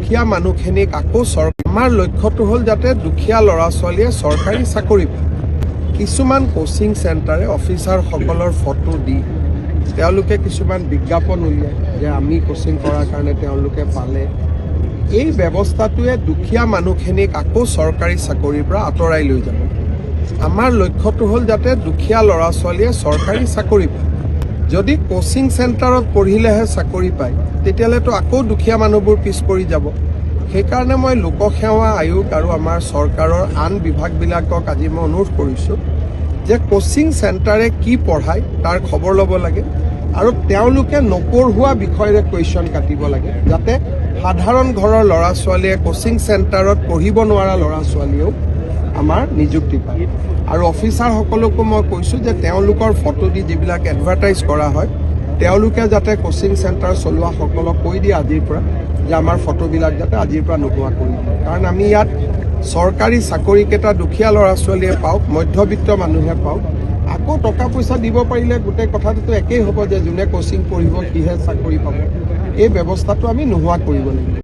দুখীয়া মানুহখিনিক আকৌ আমাৰ লক্ষ্যটো হ'ল যাতে দুখীয়া ল'ৰা ছোৱালীয়ে চৰকাৰী চাকৰি পায়। কিছুমান কোচিং চেণ্টাৰে অফিচাৰসকলৰ ফটো দি তেওঁলোকে কিছুমান বিজ্ঞাপন উলিয়ায় যে আমি কোচিং কৰাৰ কাৰণে তেওঁলোকে পালে। এই ব্যৱস্থাটোৱে দুখীয়া মানুহখিনিক আকৌ চৰকাৰী চাকৰিৰ পৰা আঁতৰাই লৈ যাব। আমাৰ লক্ষ্যটো হ'ল যাতে দুখীয়া ল'ৰা ছোৱালীয়ে চৰকাৰী চাকৰি পায়। যদি কোচিং চেণ্টাৰত পঢ়িলেহে চাকৰি পায় তেতিয়াহ'লেতো আকৌ দুখীয়া মানুহবোৰ পিছ পৰি যাব। সেইকাৰণে মই লোকসেৱা আয়োগ আৰু আমাৰ চৰকাৰৰ আন বিভাগবিলাকক আজি মই অনুৰোধ কৰিছোঁ যে কোচিং চেণ্টাৰে কি পঢ়ায় তাৰ খবৰ ল'ব লাগে আৰু তেওঁলোকে নপঢ়োৱা বিষয়েৰে কুৱেশ্যন কাটিব লাগে, যাতে সাধাৰণ ঘৰৰ ল'ৰা ছোৱালীয়ে কোচিং চেণ্টাৰত পঢ়িব নোৱাৰা ল'ৰা ছোৱালীয়েও আমাৰ নিযুক্তি পায়। আৰু অফিচাৰসকলকো মই কৈছোঁ যে তেওঁলোকৰ ফটো দি যিবিলাক এডভাৰটাইজ কৰা হয় তেওঁলোকে যাতে কোচিং চেণ্টাৰ চলোৱাসকলক কৈ দিয়ে আজিৰ পৰা যে আমাৰ ফটোবিলাক যাতে আজিৰ পৰা নোহোৱা কৰি দিয়ে। কাৰণ আমি ইয়াত চৰকাৰী চাকৰিকেইটা দুখীয়া ল'ৰা ছোৱালীয়ে পাওক, মধ্যবিত্ত মানুহে পাওক। আকৌ টকা পইচা দিব পাৰিলে গোটেই কথাটোতো একেই হ'ব যে যোনে কোচিং পঢ়িব সিহে চাকৰি পাব। এই ব্যৱস্থাটো আমি নোহোৱা কৰিব লাগিব।